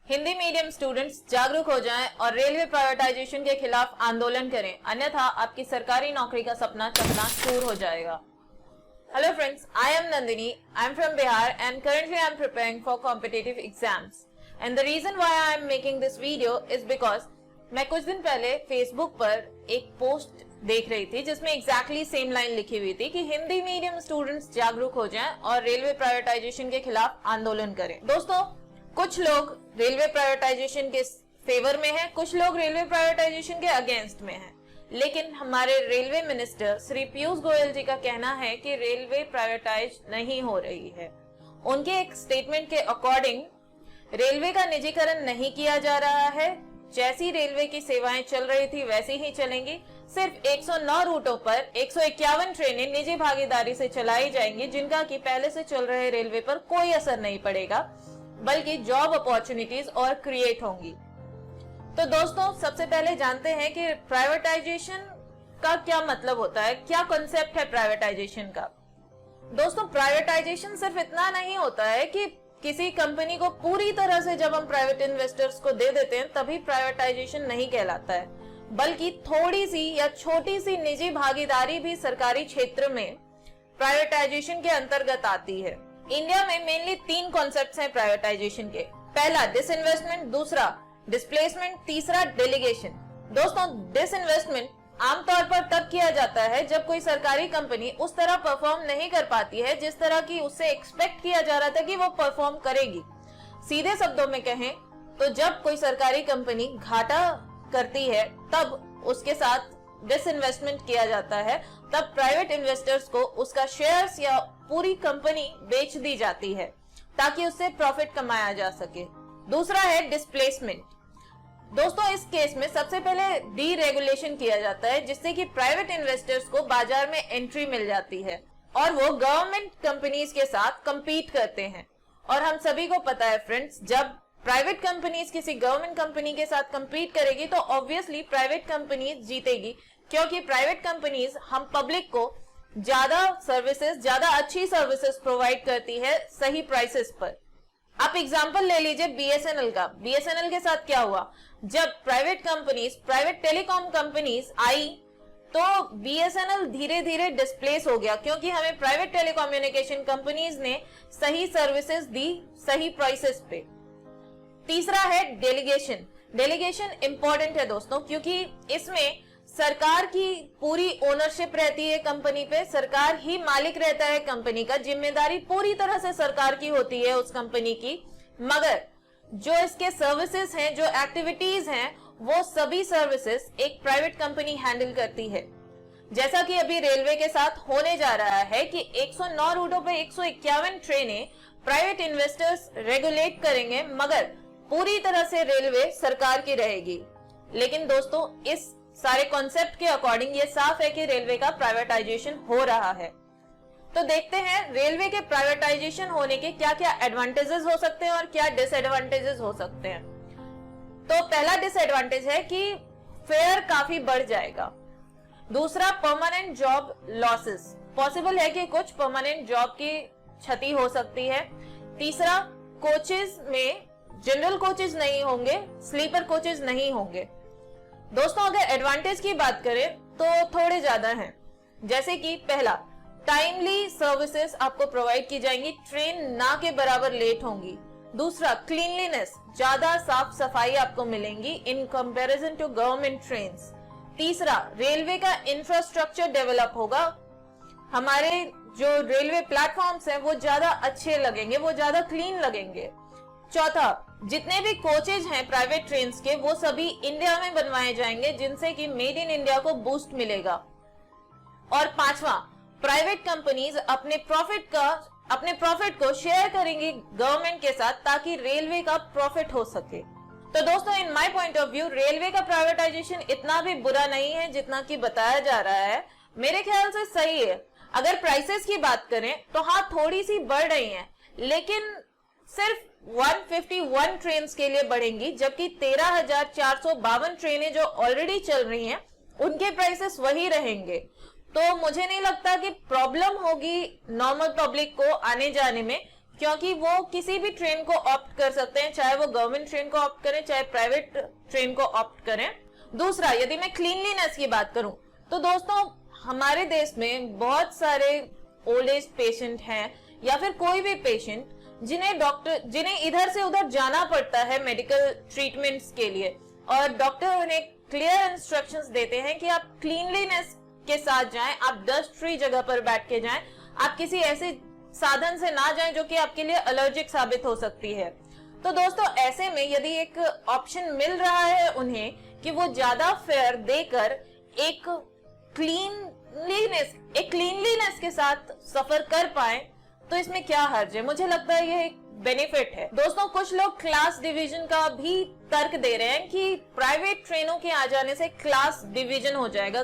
Hindi medium students जागरूक हो जाएं और रेलवे प्राइवेटाइजेशन के खिलाफ आंदोलन करें, अन्यथा आपकी सरकारी नौकरी का सपना चकनाचूर हो जाएगा। Hello friends, I am Nandini. I am from Bihar and currently I am preparing for competitive exams. And the reason why I am making this video is because मैं कुछ दिन पहले Facebook पर एक पोस्ट देख रही थी जिसमें एग्जैक्टली सेम लाइन लिखी हुई थी कि हिंदी मीडियम स्टूडेंट्स जागरूक हो जाएं और रेलवे प्राइवेटाइजेशन के खिलाफ आंदोलन करें। दोस्तों, कुछ लोग रेलवे प्राइवेटाइजेशन के फेवर में हैं, कुछ लोग रेलवे प्राइवेटाइजेशन के अगेंस्ट में हैं, लेकिन हमारे रेलवे मिनिस्टर श्री पीयूष गोयल जी का कहना है कि रेलवे प्राइवेटाइज नहीं हो रही है। उनके एक स्टेटमेंट के अकॉर्डिंग रेलवे का निजीकरण नहीं किया जा रहा है, जैसी रेलवे की सेवाएं चल रही थी वैसी ही चलेंगी। सिर्फ 109 रूटों पर 151 ट्रेनें निजी भागीदारी से चलाई जाएंगी, जिनका कि पहले से चल रहे रेलवे पर कोई असर नहीं पड़ेगा, बल्कि जॉब अपॉर्चुनिटीज और क्रिएट होंगी। तो दोस्तों, सबसे पहले जानते हैं कि प्राइवेटाइजेशन का क्या मतलब होता है, क्या कॉन्सेप्ट है प्राइवेटाइजेशन का। दोस्तों, प्राइवेटाइजेशन सिर्फ इतना नहीं होता है कि किसी कंपनी को पूरी तरह से जब हम प्राइवेट इन्वेस्टर्स को दे देते हैं तभी प्राइवेटाइजेशन नहीं कहलाता है, बल्कि थोड़ी सी या छोटी सी निजी भागीदारी भी सरकारी क्षेत्र में प्राइवेटाइजेशन के अंतर्गत आती है। इंडिया में मेनली 3 कॉन्सेप्ट्स हैं प्राइवेटाइजेशन के। पहला डिसइन्वेस्टमेंट, दूसरा डिस्प्लेसमेंट, तीसरा डेलीगेशन। दोस्तों, डिसइन्वेस्टमेंट आमतौर पर तब किया जाता है जब कोई सरकारी कंपनी उस तरह परफॉर्म नहीं कर पाती है जिस तरह की उससे एक्सपेक्ट किया जा रहा था कि वो परफॉर्म करेगी। सीधे शब्दों में कहें तो जब कोई सरकारी कंपनी घाटा करती है तब उसके साथ डिसइन्वेस्टमेंट किया जाता है, तब प्राइवेट इन्वेस्टर्स को उसका शेयर्स या पूरी कंपनी बेच दी जाती है ताकि उससे प्रॉफिट कमाया जा सके। दूसरा है डिस्प्लेसमेंट। दोस्तों, इस केस में सबसे पहले डीरेगुलेशन किया जाता है जिससे कि प्राइवेट इन्वेस्टर्स को बाजार में एंट्री मिल जाती है और वो गवर्नमेंट कंपनीज के साथ कंपीट करते हैं। और हम सभी को पता है फ्रेंड्स, जब प्राइवेट कंपनीज किसी गवर्नमेंट कंपनी के साथ कंपीट करेगी तो ऑब्वियसली प्राइवेट कंपनीज जीतेगी, क्योंकि प्राइवेट कंपनीज हम पब्लिक को ज्यादा सर्विसेज, ज्यादा अच्छी सर्विसेज प्रोवाइड करती है सही प्राइसेस पर। आप एग्जांपल ले लीजिए बीएसएनएल का। बीएसएनएल के साथ क्या हुआ, जब private companies, private telecom companies आई तो बीएसएनएल धीरे धीरे डिस्प्लेस हो गया, क्योंकि हमें प्राइवेट टेलीकम्युनिकेशन कंपनीज ने सही सर्विसेज दी सही प्राइसेस पे। तीसरा है डेलीगेशन। डेलीगेशन इंपॉर्टेंट है दोस्तों, क्योंकि इसमें सरकार की पूरी ओनरशिप रहती है कंपनी पे, सरकार ही मालिक रहता है कंपनी का, जिम्मेदारी पूरी तरह से सरकार की होती है उस कंपनी की, मगर जो इसके सर्विसेज हैं, जो एक्टिविटीज हैं, वो सभी सर्विसेज एक प्राइवेट कंपनी हैंडल करती है। जैसा कि अभी रेलवे के साथ होने जा रहा है कि 109 रूटों पे 151 ट्रेनें प्राइवेट इन्वेस्टर्स रेगुलेट करेंगे, मगर पूरी तरह से रेलवे सरकार की रहेगी। लेकिन दोस्तों, इस सारे कॉन्सेप्ट के अकॉर्डिंग ये साफ है कि रेलवे का प्राइवेटाइजेशन हो रहा है। तो देखते हैं रेलवे के प्राइवेटाइजेशन होने के क्या क्या एडवांटेजेस हो सकते हैं और क्या डिसएडवांटेजेस हो सकते हैं। तो पहला डिसएडवांटेज है कि फेयर काफी बढ़ जाएगा। दूसरा, परमानेंट जॉब लॉसेस, पॉसिबल है कि कुछ परमानेंट जॉब की क्षति हो सकती है। तीसरा, कोचेज में जनरल कोचेज नहीं होंगे, स्लीपर कोचेज नहीं होंगे। दोस्तों, अगर एडवांटेज की बात करें तो थोड़े ज्यादा हैं, जैसे कि पहला, टाइमली सर्विसेज आपको प्रोवाइड की जाएंगी, ट्रेन ना के बराबर लेट होंगी। दूसरा, क्लीनलीनेस, ज्यादा साफ सफाई आपको मिलेंगी in comparison to government trains. तीसरा, रेलवे का इंफ्रास्ट्रक्चर डेवलप होगा, हमारे जो रेलवे प्लेटफॉर्म्स हैं वो ज्यादा अच्छे लगेंगे, वो ज्यादा क्लीन लगेंगे। चौथा, जितने भी कोचेज हैं प्राइवेट ट्रेन्स के वो सभी इंडिया में बनवाए जाएंगे, जिनसे कि मेड इन इंडिया को बूस्ट मिलेगा। और पांचवा, प्राइवेट कंपनीज अपने प्रॉफिट को शेयर करेंगी गवर्नमेंट के साथ ताकि रेलवे का प्रॉफिट हो सके। तो दोस्तों, in my point of view railway का प्राइवेटाइजेशन इतना भी बुरा नहीं है जितना कि बताया जा रहा है। मेरे ख्याल से सही है। अगर प्राइसेस की बात करें तो हाँ, थोड़ी सी बढ़ रही है, लेकिन सिर्फ 151 ट्रेन के लिए बढ़ेंगी, जबकि 13,452 ट्रेनें जो ऑलरेडी चल रही हैं उनके प्राइसेस वही रहेंगे। तो मुझे नहीं लगता कि प्रॉब्लम होगी नॉर्मल पब्लिक को आने जाने में, क्योंकि वो किसी भी ट्रेन को ऑप्ट कर सकते हैं, चाहे वो गवर्नमेंट ट्रेन को ऑप्ट करें चाहे प्राइवेट ट्रेन को ऑप्ट करें। दूसरा, यदि मैं क्लीनलीनेस की बात करूं तो दोस्तों हमारे देश में बहुत सारे ओल्ड एज पेशेंट हैं या फिर कोई भी पेशेंट जिन्हें इधर से उधर जाना पड़ता है मेडिकल ट्रीटमेंट्स के लिए, और डॉक्टर उन्हें क्लियर इंस्ट्रक्शंस देते हैं कि आप क्लीनलीनेस के साथ जाएं, आप डस्ट फ्री जगह पर बैठ के जाएं, आप किसी ऐसे साधन से ना जाएं जो कि आपके लिए एलर्जिक साबित हो सकती है। तो दोस्तों ऐसे में यदि एक ऑप्शन मिल रहा है उन्हें कि वो ज्यादा फेयर देकर एक क्लीनलीनेस के साथ सफर कर पाए, तो इसमें क्या हर्ज है? मुझे लगता है ये एक बेनिफिट है। दोस्तों कुछ लोग क्लास डिवीजन का भी तर्क दे रहे हैं कि प्राइवेट ट्रेनों के आ जाने से क्लास डिवीजन हो जाएगा,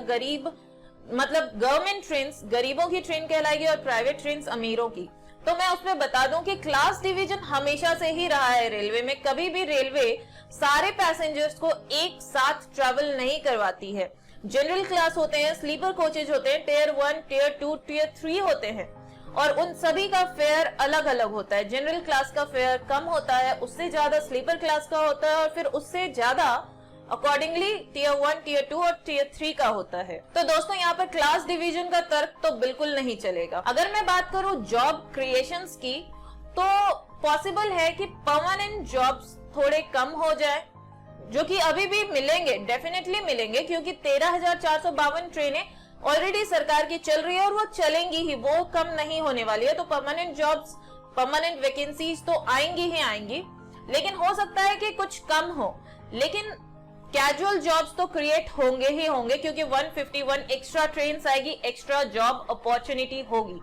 मतलब गवर्नमेंट ट्रेन गरीबों की ट्रेन कहलाएगी और प्राइवेट ट्रेन अमीरों की। तो मैं उसमें बता दूं कि क्लास डिवीजन हमेशा से ही रहा है रेलवे में। कभी भी रेलवे सारे पैसेंजर्स को एक साथ ट्रैवल नहीं करवाती है। जनरल क्लास होते हैं, स्लीपर कोचेज होते हैं, टियर 1, टियर 2, टियर 3 होते हैं, और उन सभी का फेयर अलग अलग होता है। जनरल क्लास का फेयर कम होता है, उससे ज्यादा स्लीपर क्लास का होता है, और फिर उससे ज्यादा अकॉर्डिंगली टियर 1, टियर 2 और टियर 3 का होता है। तो दोस्तों यहाँ पर क्लास डिवीजन का तर्क तो बिल्कुल नहीं चलेगा। अगर मैं बात करूं जॉब क्रिएशंस की, तो पॉसिबल है कि परमानेंट जॉब्स थोड़े कम हो जाए, जो कि अभी भी मिलेंगे, डेफिनेटली मिलेंगे, क्योंकि 13,452 ट्रेनें ऑलरेडी सरकार की चल रही है और वो चलेंगी ही, वो कम नहीं होने वाली है। तो परमानेंट जॉब्स, परमानेंट वैकेंसीज तो आएंगी ही आएंगी, लेकिन हो सकता है कि कुछ कम हो, लेकिन कैजुअल जॉब्स तो क्रिएट होंगे ही होंगे, क्योंकि 151 एक्स्ट्रा ट्रेन आएगी, एक्स्ट्रा जॉब अपॉर्चुनिटी होगी।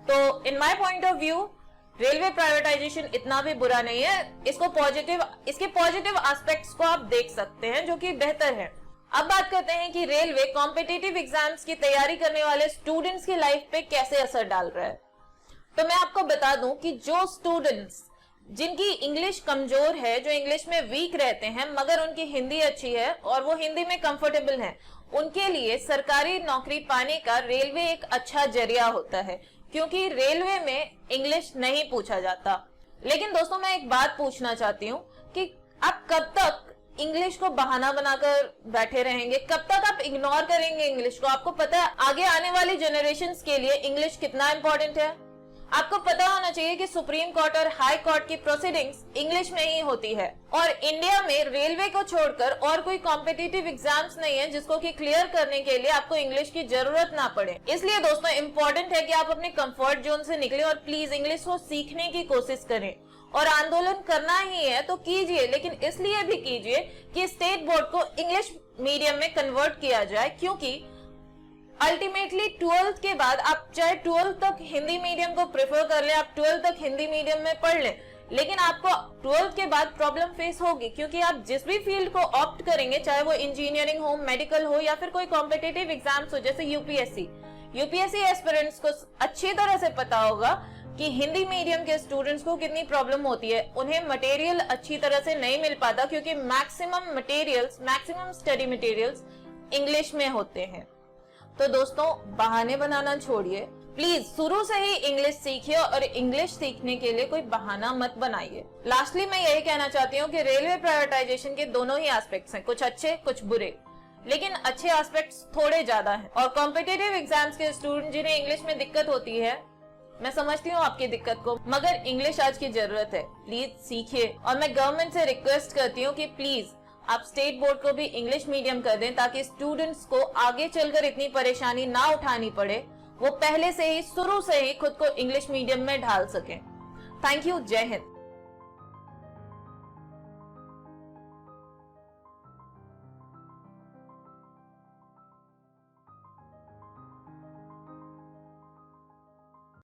तो in my point of view railway privatisation इतना भी बुरा नहीं है। इसके पॉजिटिव एस्पेक्ट्स को आप देख सकते हैं, जो कि बेहतर है। अब बात करते हैं कि रेलवे कॉम्पिटिटिव एग्जाम्स की तैयारी करने वाले स्टूडेंट्स की लाइफ पे कैसे असर डाल रहा है। तो मैं आपको बता दूं कि जो स्टूडेंट्स जिनकी इंग्लिश कमजोर है, जो इंग्लिश में वीक रहते हैं मगर उनकी हिंदी अच्छी है और वो हिंदी में कंफर्टेबल हैं, उनके लिए सरकारी नौकरी पाने का रेलवे एक अच्छा जरिया होता है, क्योंकि रेलवे में इंग्लिश नहीं पूछा जाता। लेकिन दोस्तों मैं एक बात पूछना चाहती हूँ कि आप कब तक इंग्लिश को बहाना बनाकर बैठे रहेंगे? कब तक आप इग्नोर करेंगे इंग्लिश को? आपको पता है आगे आने वाली जनरेशंस के लिए इंग्लिश कितना इंपॉर्टेंट है। आपको पता होना चाहिए कि सुप्रीम कोर्ट और हाई कोर्ट की प्रोसीडिंग्स इंग्लिश में ही होती है, और इंडिया में रेलवे को छोड़कर और कोई कॉम्पिटिटिव एग्जाम्स नहीं है जिसको कि क्लियर करने के लिए आपको इंग्लिश की जरूरत ना पड़े। इसलिए दोस्तों इम्पोर्टेंट है कि आप अपने कंफर्ट जोन से निकले और प्लीज इंग्लिश को सीखने की कोशिश करें। और आंदोलन करना ही है तो कीजिए, लेकिन इसलिए भी कीजिए कि स्टेट बोर्ड को इंग्लिश मीडियम में कन्वर्ट किया जाए, क्योंकि अल्टीमेटली 12th के बाद आप चाहे 12th तक हिंदी मीडियम को प्रेफर कर ले, आप 12th तक हिंदी मीडियम में पढ़ ले, लेकिन आपको 12th के बाद प्रॉब्लम फेस होगी, क्योंकि आप जिस भी फील्ड को ऑप्ट करेंगे, चाहे वो इंजीनियरिंग हो, मेडिकल हो या फिर कोई कॉम्पिटिटिव एग्जाम्स हो जैसे यूपीएससी एस्पिरेंट्स को अच्छी तरह से पता होगा कि हिंदी मीडियम के स्टूडेंट्स को कितनी प्रॉब्लम होती है। उन्हें मटेरियल अच्छी तरह से नहीं मिल पाता, क्योंकि मैक्सिमम स्टडी मटेरियल्स इंग्लिश में होते हैं। तो दोस्तों बहाने बनाना छोड़िए, प्लीज शुरू से ही इंग्लिश सीखिए और इंग्लिश सीखने के लिए कोई बहाना मत बनाइए। लास्टली मैं यही कहना चाहती हूँ कि रेलवे प्राइवेटाइजेशन के दोनों ही एस्पेक्ट्स हैं, कुछ अच्छे कुछ बुरे, लेकिन अच्छे एस्पेक्ट्स थोड़े ज्यादा हैं। और कॉम्पिटिटिव एग्जाम्स के स्टूडेंट जिन्हें इंग्लिश में दिक्कत होती है, मैं समझती हूँ आपकी दिक्कत को, मगर इंग्लिश आज की जरूरत है, प्लीज सीखिए। और मैं गवर्नमेंट से रिक्वेस्ट करती हूँ कि प्लीज आप स्टेट बोर्ड को भी इंग्लिश मीडियम कर दें, ताकि स्टूडेंट्स को आगे चलकर इतनी परेशानी ना उठानी पड़े, वो पहले से ही शुरू से ही खुद को इंग्लिश मीडियम में ढाल सकें। थैंक यू, जय हिंद।